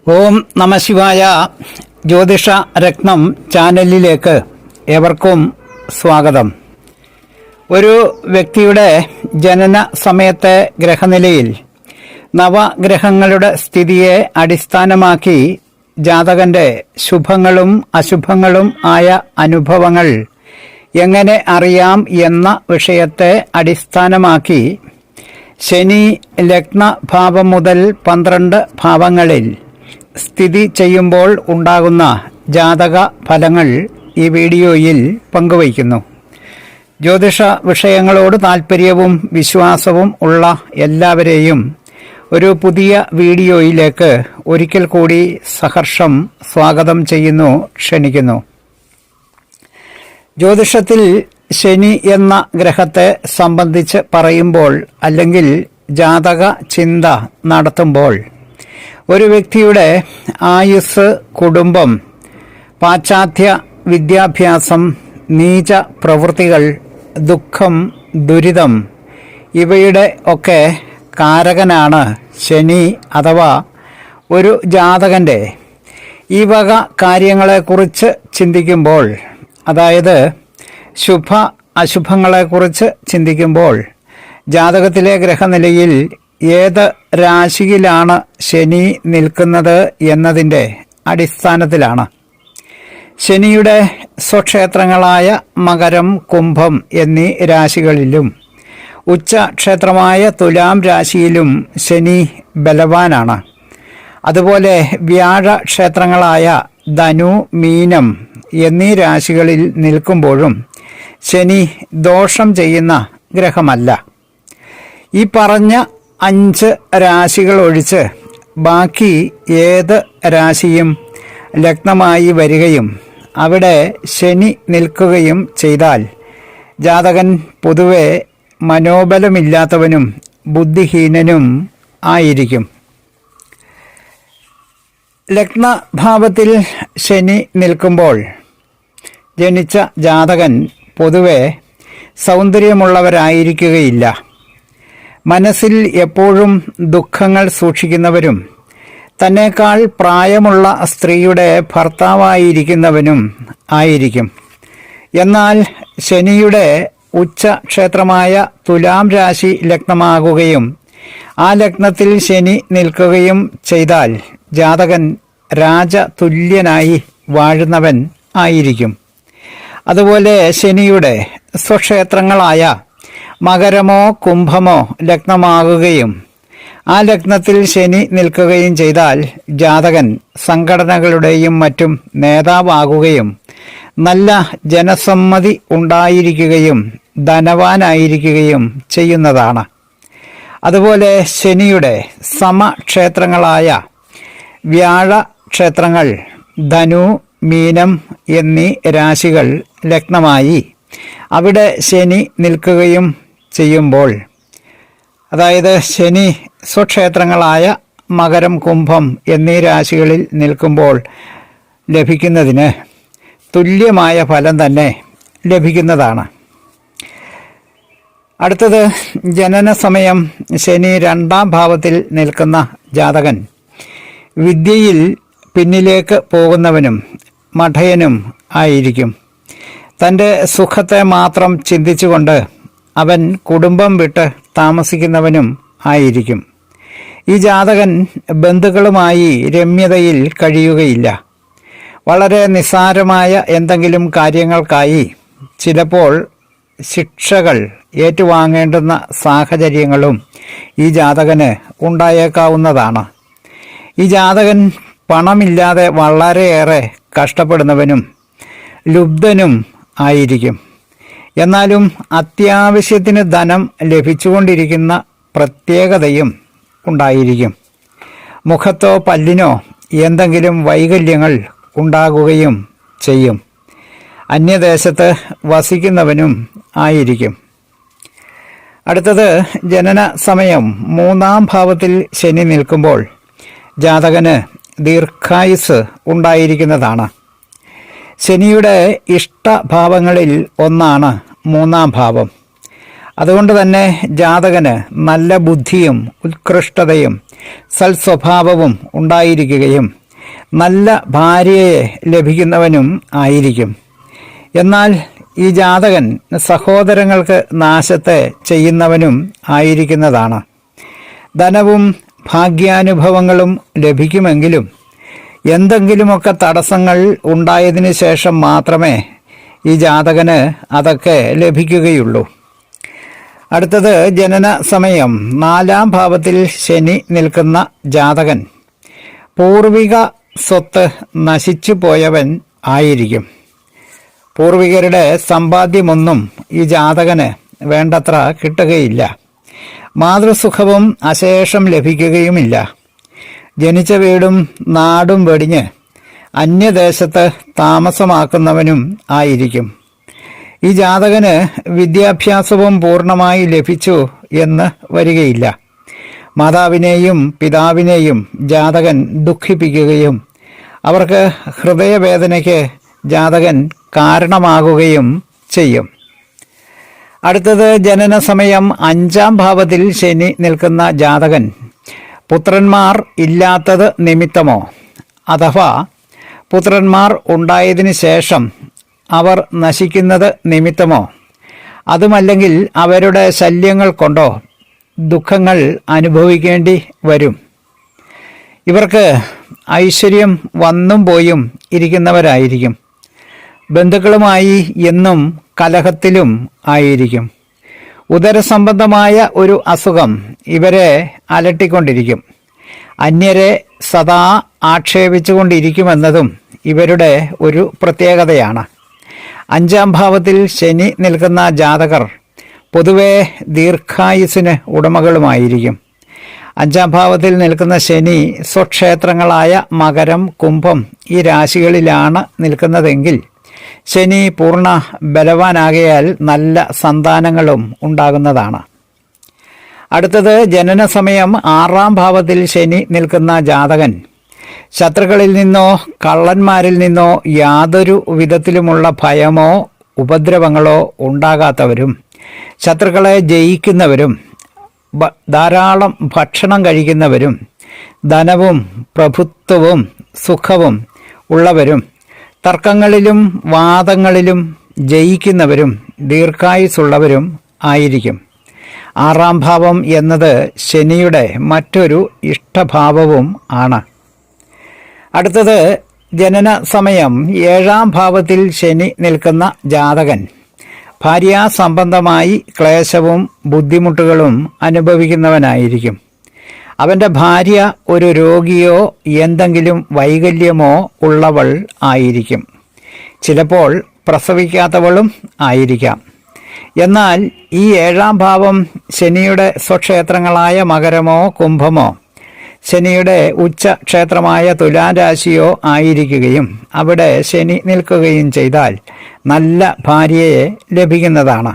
ഓം നമഃശിവായ. ജ്യോതിഷ രത്നം ചാനലിലേക്ക് ഏവർക്കും സ്വാഗതം. ഒരു വ്യക്തിയുടെ ജനന സമയത്തെ ഗ്രഹനിലയിൽ നവഗ്രഹങ്ങളുടെ സ്ഥിതിയെ അടിസ്ഥാനമാക്കി ജാതകന്റെ ശുഭങ്ങളും അശുഭങ്ങളും ആയ അനുഭവങ്ങൾ എങ്ങനെ അറിയാം എന്ന വിഷയത്തെ അടിസ്ഥാനമാക്കി ശനി ലഗ്നഭാവം മുതൽ 12 ഭാവങ്ങളിൽ സ്ഥിതി ചെയ്യുമ്പോൾ ഉണ്ടാകുന്ന ജാതക ഫലങ്ങൾ ഈ വീഡിയോയിൽ പങ്കുവയ്ക്കുന്നു. ജ്യോതിഷ വിഷയങ്ങളോട് താൽപ്പര്യവും വിശ്വാസവും ഉള്ള എല്ലാവരെയും ഒരു പുതിയ വീഡിയോയിലേക്ക് ഒരിക്കൽ കൂടി സഹർഷം സ്വാഗതം ചെയ്യുന്നു, ക്ഷണിക്കുന്നു. ജ്യോതിഷത്തിൽ ശനി എന്ന ഗ്രഹത്തെ സംബന്ധിച്ച് പറയുമ്പോൾ അല്ലെങ്കിൽ ജാതക ചിന്ത നടത്തുമ്പോൾ ഒരു വ്യക്തിയുടെ ആയുസ്, കുടുംബം, പാശ്ചാത്യ വിദ്യാഭ്യാസം, നീച പ്രവൃത്തികൾ, ദുഃഖം, ദുരിതം ഇവയുടെ ഒക്കെ കാരകനാണ് ശനി. അഥവാ ഒരു ജാതകന്റെ ഈ വക കാര്യങ്ങളെക്കുറിച്ച് ചിന്തിക്കുമ്പോൾ, അതായത് ശുഭ അശുഭങ്ങളെക്കുറിച്ച് ചിന്തിക്കുമ്പോൾ ജാതകത്തിലെ ഗ്രഹനിലയിൽ ഏത് രാശിയിലാണ് ശനി നിൽക്കുന്നത് എന്നതിൻ്റെ അടിസ്ഥാനത്തിലാണ്. ശനിയുടെ സ്വക്ഷേത്രങ്ങളായ മകരം, കുംഭം എന്നീ രാശികളിലും ഉച്ചക്ഷേത്രമായ തുലാം രാശിയിലും ശനി ബലവാനാണ്. അതുപോലെ വ്യാഴക്ഷേത്രങ്ങളായ ധനു, മീനം എന്നീ രാശികളിൽ നിൽക്കുമ്പോഴും ശനി ദോഷം ചെയ്യുന്ന ഗ്രഹമല്ല. ഈ പറഞ്ഞ 5 രാശികൾ ഒഴിച്ച് ബാക്കി ഏത് രാശിയും ലഗ്നമായി വരികയും അവിടെ ശനി നിൽക്കുകയും ചെയ്താൽ ജാതകൻ പൊതുവെ മനോബലമില്ലാത്തവനും ബുദ്ധിഹീനനും ആയിരിക്കും. ലഗ്നഭാവത്തിൽ ശനി നിൽക്കുമ്പോൾ ജനിച്ച ജാതകൻ പൊതുവെ സൗന്ദര്യമുള്ളവരായിരിക്കുകയില്ല. മനസ്സിൽ എപ്പോഴും ദുഃഖങ്ങൾ സൂക്ഷിക്കുന്നവരും തന്നേക്കാൾ പ്രായമുള്ള സ്ത്രീയുടെ ഭർത്താവായിരിക്കുന്നവനും ആയിരിക്കും. എന്നാൽ ശനിയുടെ ഉച്ചക്ഷേത്രമായ തുലാം രാശി ലഗ്നമാകുകയും ആ ലഗ്നത്തിൽ ശനി നിൽക്കുകയും ചെയ്താൽ ജാതകൻ രാജതുല്യനായി വാഴുന്നവൻ ആയിരിക്കും. അതുപോലെ ശനിയുടെ സ്വക്ഷേത്രങ്ങളായ മകരമോ കുംഭമോ ലഗ്നമാകുകയും ആ ലഗ്നത്തിൽ ശനി നിൽക്കുകയും ചെയ്താൽ ജാതകൻ സംഘടനകളുടെയും മറ്റും നേതാവാകുകയും നല്ല ജനസമ്മതി ഉണ്ടായിരിക്കുകയും ധനവാനായിരിക്കുകയും ചെയ്യുന്നതാണ്. അതുപോലെ ശനിയുടെ സമക്ഷേത്രങ്ങളായ വ്യാഴക്ഷേത്രങ്ങൾ ധനു, മീനം എന്നീ രാശികൾ ലഗ്നമായി അവിടെ ശനി നിൽക്കുകയും ചെയ്യുമ്പോൾ, അതായത് ശനി സ്വക്ഷേത്രങ്ങളായ മകരം, കുംഭം എന്നീ രാശികളിൽ നിൽക്കുമ്പോൾ ലഭിക്കുന്നതിന് തുല്യമായ ഫലം തന്നെ ലഭിക്കുന്നതാണ്. അടുത്തത് ജനന സമയം ശനി 2ാം ഭാവത്തിൽ നിൽക്കുന്ന ജാതകൻ വിദ്യയിൽ പിന്നിലേക്ക് പോകുന്നവനും മഠയനും ആയിരിക്കും. തൻ്റെ സുഖത്തെ മാത്രം ചിന്തിച്ചുകൊണ്ട് അവൻ കുടുംബം വിട്ട് താമസിക്കുന്നവനും ആയിരിക്കും. ഈ ജാതകൻ ബന്ധുക്കളുമായി രമ്യതയിൽ കഴിയുകയില്ല. വളരെ നിസ്സാരമായ എന്തെങ്കിലും കാര്യങ്ങൾക്കായി ചിലപ്പോൾ ശിക്ഷകൾ ഏറ്റുവാങ്ങേണ്ടുന്ന സാഹചര്യങ്ങളും ഈ ജാതകന് ഉണ്ടായേക്കാവുന്നതാണ്. ഈ ജാതകൻ പണമില്ലാതെ വളരെയേറെ കഷ്ടപ്പെടുന്നവനും ലുബ്ധനും ആയിരിക്കും. എന്നാലും അത്യാവശ്യത്തിന് ധനം ലഭിച്ചുകൊണ്ടിരിക്കുന്ന പ്രത്യേകതയും ഉണ്ടായിരിക്കും. മുഖത്തോ പല്ലിനോ എന്തെങ്കിലും വൈകല്യങ്ങൾ ഉണ്ടാകുകയും ചെയ്യും. അന്യദേശത്ത് വസിക്കുന്നവനും ആയിരിക്കും. അടുത്തത് ജനന സമയം 3ാം ഭാവത്തിൽ ശനി നിൽക്കുമ്പോൾ ജാതകന് ദീർഘായുസ് ഉണ്ടായിരിക്കുന്നതാണ്. ശനിയുടെ ഇഷ്ടഭാവങ്ങളിൽ ഒന്നാണ് 3ാം ഭാവം. അതുകൊണ്ട് തന്നെ ജാതകന് നല്ല ബുദ്ധിയും ഉത്കൃഷ്ടതയും സൽസ്വഭാവവും ഉണ്ടായിരിക്കുകയും നല്ല ഭാര്യയെ ലഭിക്കുന്നവനും ആയിരിക്കും. എന്നാൽ ഈ ജാതകൻ സഹോദരങ്ങൾക്ക് നാശത്തെ ചെയ്യുന്നവനും ആയിരിക്കുന്നതാണ്. ധനവും ഭാഗ്യാനുഭവങ്ങളും ലഭിക്കുമെങ്കിലും എന്തെങ്കിലുമൊക്കെ തടസ്സങ്ങൾ ഉണ്ടായതിനു ശേഷം മാത്രമേ ഈ ജാതകന് അതൊക്കെ ലഭിക്കുകയുള്ളൂ. അടുത്തത് ജനന സമയം 4-ാം ഭാവത്തിൽ ശനി നിൽക്കുന്ന ജാതകൻ പൂർവിക സ്വത്ത് നശിച്ചു പോയവൻ ആയിരിക്കും. പൂർവികരുടെ സമ്പാദ്യമൊന്നും ഈ ജാതകന് വേണ്ടത്ര കിട്ടുകയില്ല. മാതൃസുഖവും അശേഷം ലഭിക്കുകയുമില്ല. ജനിച്ച വീടും നാടും വെടിഞ്ഞ് അന്യദേശത്ത് താമസമാക്കുന്നവനും ആയിരിക്കും. ഈ ജാതകന് വിദ്യാഭ്യാസവും പൂർണ്ണമായി ലഭിച്ചു എന്ന് വരികയില്ല. മാതാവിനെയും പിതാവിനെയും ജാതകൻ ദുഃഖിപ്പിക്കുകയും അവർക്ക് ഹൃദയവേദനയ്ക്ക് ജാതകൻ കാരണമാകുകയും ചെയ്യും. അടുത്തത് ജനന സമയം 5-ാം ഭാവത്തിൽ ശനി നിൽക്കുന്ന ജാതകൻ പുത്രന്മാർ ഇല്ലാത്തത് നിമിത്തമോ അഥവാ പുത്രന്മാർ ഉണ്ടായതിനു ശേഷം അവർ നശിക്കുന്നത് നിമിത്തമോ അതുമല്ലെങ്കിൽ അവരുടെ ശല്യങ്ങൾ കൊണ്ടോ ദുഃഖങ്ങൾ അനുഭവിക്കേണ്ടി വരും. ഇവർക്ക് ഐശ്വര്യം വന്നും പോയും ഇരിക്കുന്നവരായിരിക്കും. ബന്ധുക്കളുമായി എന്നും കലഹത്തിലും ആയിരിക്കും. ഉദരസംബന്ധമായ ഒരു അസുഖം ഇവരെ അലട്ടിക്കൊണ്ടിരിക്കും. അന്യരെ സദാ ആക്ഷേപിച്ചുകൊണ്ടിരിക്കുമെന്നതും ഇവരുടെ ഒരു പ്രത്യേകതയാണ്. 5-ാം ഭാവത്തിൽ ശനി നിൽക്കുന്ന ജാതകർ പൊതുവെ ദീർഘായുസ്സിന് ഉടമകളുമായിരിക്കും. 5-ാം ഭാവത്തിൽ നിൽക്കുന്ന ശനി സ്വക്ഷേത്രങ്ങളായ മകരം, കുംഭം ഈ രാശികളിലാണ് നിൽക്കുന്നതെങ്കിൽ ശനി പൂർണ്ണ ബലവാനാകയാൽ നല്ല സന്താനങ്ങളും ഉണ്ടാകുന്നതാണ്. അടുത്തത് ജനന സമയം 6-ാം ഭാവത്തിൽ ശനി നിൽക്കുന്ന ജാതകൻ ശത്രുക്കളിൽ നിന്നോ കള്ളന്മാരിൽ നിന്നോ യാതൊരു വിധത്തിലുമുള്ള ഭയമോ ഉപദ്രവങ്ങളോ ഉണ്ടാകാത്തവരും ശത്രുക്കളെ ജയിക്കുന്നവരും ധാരാളം ഭക്ഷണം കഴിക്കുന്നവരും ധനവും പ്രഭുത്വവും സുഖവും ഉള്ളവരും തർക്കങ്ങളിലും വാദങ്ങളിലും ജയിക്കുന്നവരും ദീർഘായുസ്സുള്ളവരും ആയിരിക്കും. 6-ാം ഭാവം എന്നത് ശനിയുടെ മറ്റൊരു ഇഷ്ടഭാവവും ആണ്. അടുത്തത് ജനന സമയം 7-ാം ഭാവത്തിൽ ശനി നിൽക്കുന്ന ജാതകൻ ഭാര്യാസംബന്ധമായി ക്ലേശവും ബുദ്ധിമുട്ടുകളും അനുഭവിക്കുന്നവനായിരിക്കും. അവൻ്റെ ഭാര്യ ഒരു രോഗിയോ എന്തെങ്കിലും വൈകല്യമോ ഉള്ളവൾ ആയിരിക്കും. ചിലപ്പോൾ പ്രസവിക്കാത്തവളും ആയിരിക്കാം. എന്നാൽ ഈ 7-ാം ഭാവം ശനിയുടെ സ്വക്ഷേത്രങ്ങളായ മകരമോ കുംഭമോ ശനിയുടെ ഉച്ചക്ഷേത്രമായ തുലാം രാശിയോ ആയിരിക്കുകയും അവിടെ ശനി നിൽക്കുകയും ചെയ്താൽ നല്ല ഭാര്യയെ ലഭിക്കുന്നതാണ്.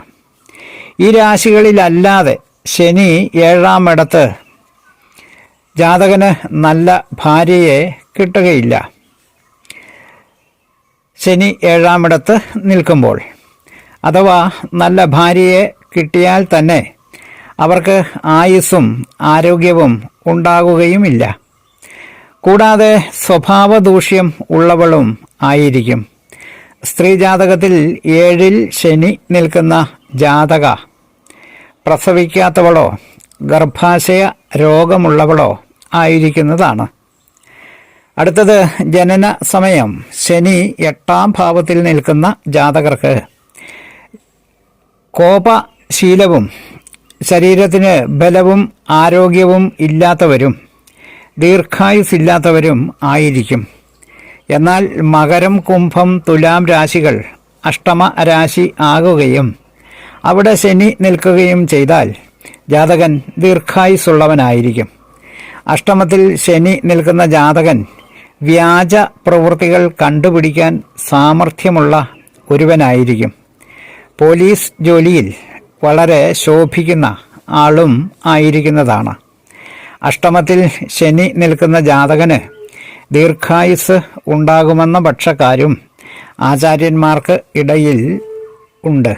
ഈ രാശികളിലല്ലാതെ ശനി 7-ാം ഇടത്ത് ജാതകന് നല്ല ഭാര്യയെ കിട്ടുകയില്ല. ശനി 7-ാം ഇടത്ത് നിൽക്കുമ്പോൾ അഥവാ നല്ല ഭാര്യയെ കിട്ടിയാൽ തന്നെ അവർക്ക് ആയുസ്സും ആരോഗ്യവും ഉണ്ടാകുകയുമില്ല. കൂടാതെ സ്വഭാവദൂഷ്യം ഉള്ളവളും ആയിരിക്കും. സ്ത്രീ ജാതകത്തിൽ 7-ൽ ശനി നിൽക്കുന്ന ജാതക പ്രസവിക്കാത്തവളോ ഗർഭാശയ രോഗമുള്ളവളോ ആയിരിക്കുന്നതാണ്. അടുത്തത് ജനന സമയം ശനി 8-ാം ഭാവത്തിൽ നിൽക്കുന്ന ജാതകർക്ക് കോപശീലവും ശരീരത്തിന് ബലവും ആരോഗ്യവും ഇല്ലാത്തവരും ദീർഘായുസ്സില്ലാത്തവരും ആയിരിക്കും. എന്നാൽ മകരം, കുംഭം, തുലാം രാശികൾ അഷ്ടമ രാശി ആകുകയും അവിടെ ശനി നിൽക്കുകയും ചെയ്താൽ ജാതകൻ ദീർഘായുസ്സുള്ളവനായിരിക്കും. അഷ്ടമത്തിൽ ശനി നിൽക്കുന്ന ജാതകൻ വ്യാജ പ്രവൃത്തികൾ കണ്ടുപിടിക്കാൻ സാമർഥ്യമുള്ള ഒരുവനായിരിക്കും. പോലീസ് ജോലിയിൽ വളരെ ശോഭിക്കുന്ന ആളും ആയിരിക്കുന്നതാണ്. അഷ്ടമത്തിൽ ശനി നിൽക്കുന്ന ജാതകന് ദീർഘായുസ് ഉണ്ടാകുമെന്ന പക്ഷക്കാരും ആചാര്യന്മാർക്ക് ഇടയിൽ ഉണ്ട്.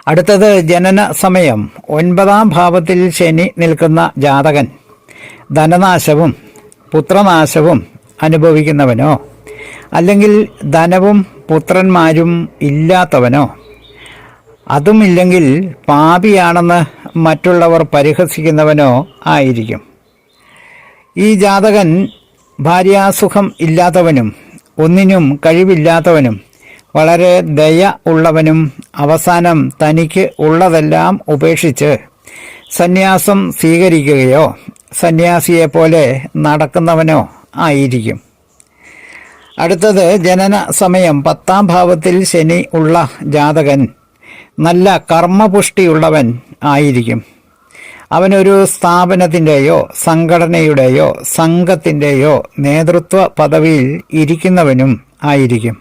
അടുത്തത് ജനന സമയം 9-ാം ഭാവത്തിൽ ശനി നിൽക്കുന്ന ജാതകൻ ധനനാശവും പുത്രനാശവും അനുഭവിക്കുന്നവനോ അല്ലെങ്കിൽ ധനവും പുത്രന്മാരും ഇല്ലാത്തവനോ, അതുമില്ലെങ്കിൽ പാപിയാണെന്ന് മറ്റുള്ളവർ പരിഹസിക്കുന്നവനോ ആയിരിക്കും. ഈ ജാതകൻ ഭാര്യാസുഖം ഇല്ലാത്തവനും ഒന്നിനും കഴിവില്ലാത്തവനും വളരെ ദയ ഉള്ളവനും അവസാനം തനിക്ക് ഉള്ളതെല്ലാം ഉപേക്ഷിച്ച് സന്യാസം സ്വീകരിക്കുകയോ സന്യാസിയെപ്പോലെ നടക്കുന്നവനോ ആയിരിക്കും. അടുത്തത് ജനന സമയം 10-ാം ഭാവത്തിൽ ശനി ഉള്ള ജാതകൻ നല്ല കർമ്മപുഷ്ടിയുള്ളവൻ ആയിരിക്കും. അവനൊരു സ്ഥാപനത്തിൻ്റെയോ സംഘടനയുടെയോ സംഘത്തിൻ്റെയോ നേതൃത്വ പദവിയിൽ ഇരിക്കുന്നവനും ആയിരിക്കും.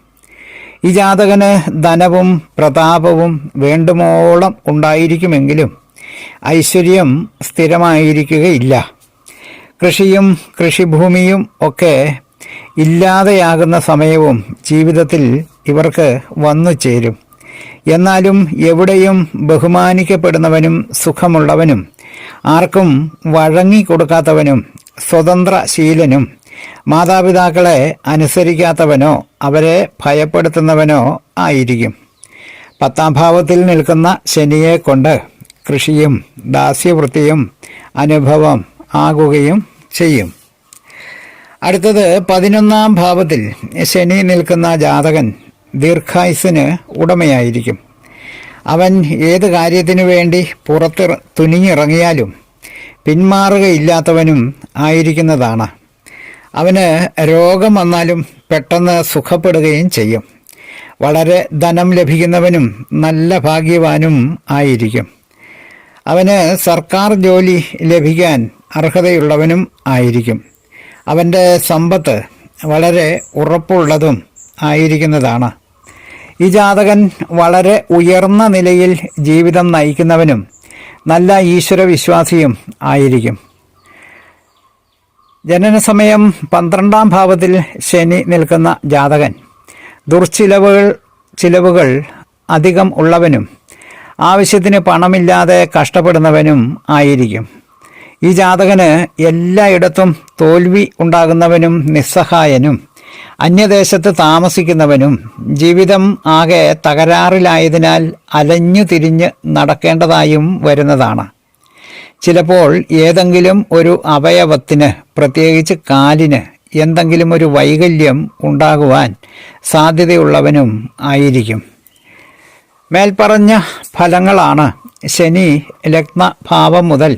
ഈ ജാതകന് ധനവും പ്രതാപവും വേണ്ടുമോളം ഉണ്ടായിരിക്കുമെങ്കിലും ഐശ്വര്യം സ്ഥിരമായിരിക്കുകയില്ല. കൃഷിയും കൃഷിഭൂമിയും ഒക്കെ ഇല്ലാതെയാകുന്ന സമയവും ജീവിതത്തിൽ ഇവർക്ക് വന്നു ചേരും. എന്നാലും എവിടെയും ബഹുമാനിക്കപ്പെടുന്നവനും സുഖമുള്ളവനും ആർക്കും വഴങ്ങിക്കൊടുക്കാത്തവനും സ്വതന്ത്രശീലനും മാതാപിതാക്കളെ അനുസരിക്കാത്തവനോ അവരെ ഭയപ്പെടുത്തുന്നവനോ ആയിരിക്കും. 10-ാം ഭാവത്തിൽ നിൽക്കുന്ന ശനിയെ കൊണ്ട് കൃഷിയും ദാസ്യവൃത്തിയും അനുഭവം ആകുകയും ചെയ്യും. അടുത്തത് 11-ാം ഭാവത്തിൽ ശനി നിൽക്കുന്ന ജാതകൻ ദീർഘായുസ്സിന് ഉടമയായിരിക്കും. അവൻ ഏത് കാര്യത്തിനു വേണ്ടി പുറത്ത് തുനിഞ്ഞിറങ്ങിയാലും പിന്മാറുകയില്ലാത്തവനും ആയിരിക്കുന്നതാണ്. അവന് രോഗം വന്നാലും പെട്ടെന്ന് സുഖപ്പെടുകയും ചെയ്യും. വളരെ ധനം ലഭിക്കുന്നവനും നല്ല ഭാഗ്യവാനും ആയിരിക്കും. അവന് സർക്കാർ ജോലി ലഭിക്കാൻ അർഹതയുള്ളവനും ആയിരിക്കും. അവൻ്റെ സമ്പത്ത് വളരെ ഉറപ്പുള്ളതും ആയിരിക്കുന്നതാണ്. ഈ ജാതകൻ വളരെ ഉയർന്ന നിലയിൽ ജീവിതം നയിക്കുന്നവനും നല്ല ഈശ്വരവിശ്വാസിയും ആയിരിക്കും. ജനനസമയം 12-ാം ഭാവത്തിൽ ശനി നിൽക്കുന്ന ജാതകൻ ചിലവുകൾ അധികം ഉള്ളവനും ആവശ്യത്തിന് പണമില്ലാതെ കഷ്ടപ്പെടുന്നവനും ആയിരിക്കും. ഈ ജാതകന് എല്ലായിടത്തും തോൽവി ഉണ്ടാകുന്നവനും നിസ്സഹായനും അന്യദേശത്ത് താമസിക്കുന്നവനും ജീവിതം ആകെ തകരാറിലായതിനാൽ അലഞ്ഞു തിരിഞ്ഞ് നടക്കേണ്ടതായും വരുന്നതാണ്. ചിലപ്പോൾ ഏതെങ്കിലും ഒരു അവയവത്തിന്, പ്രത്യേകിച്ച് കാലിന് എന്തെങ്കിലും ഒരു വൈകല്യം ഉണ്ടാകുവാൻ സാധ്യതയുള്ളവനും ആയിരിക്കും. മേൽപ്പറഞ്ഞ ഫലങ്ങളാണ് ശനി ലഗ്നഭാവം മുതൽ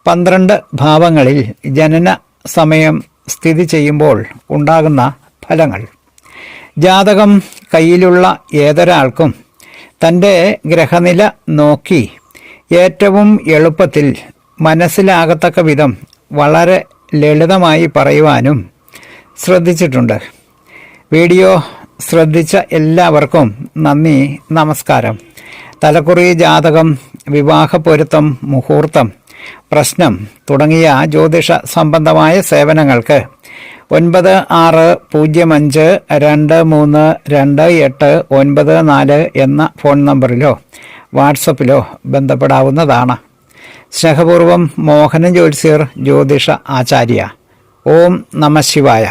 12 ഭാവങ്ങളിൽ ജനന സമയം സ്ഥിതി ചെയ്യുമ്പോൾ ഉണ്ടാകുന്ന ഫലങ്ങൾ. ജാതകം കയ്യിലുള്ള ഏതൊരാൾക്കും തൻ്റെ ഗ്രഹനില നോക്കി ഏറ്റവും എളുപ്പത്തിൽ മനസ്സിലാകത്തക്ക വിധം വളരെ ലളിതമായി പറയുവാനും ശ്രദ്ധിച്ചിട്ടുണ്ട്. വീഡിയോ ശ്രദ്ധിച്ച എല്ലാവർക്കും നന്ദി, നമസ്കാരം. തലക്കുറി ജാതകം, വിവാഹ പൊരുത്തം, മുഹൂർത്തം, പ്രശ്നം തുടങ്ങിയ ജ്യോതിഷ സംബന്ധമായ സേവനങ്ങൾക്ക് 9625232894 എന്ന ഫോൺ നമ്പറിലോ വാട്സപ്പിലോ ബന്ധപ്പെടാവുന്നതാണ്. സ്നേഹപൂർവം മോഹനൻ ജ്യോത്സ്യർ, ജ്യോതിഷ ആചാര്യ. ഓം നമഃ ശിവായ.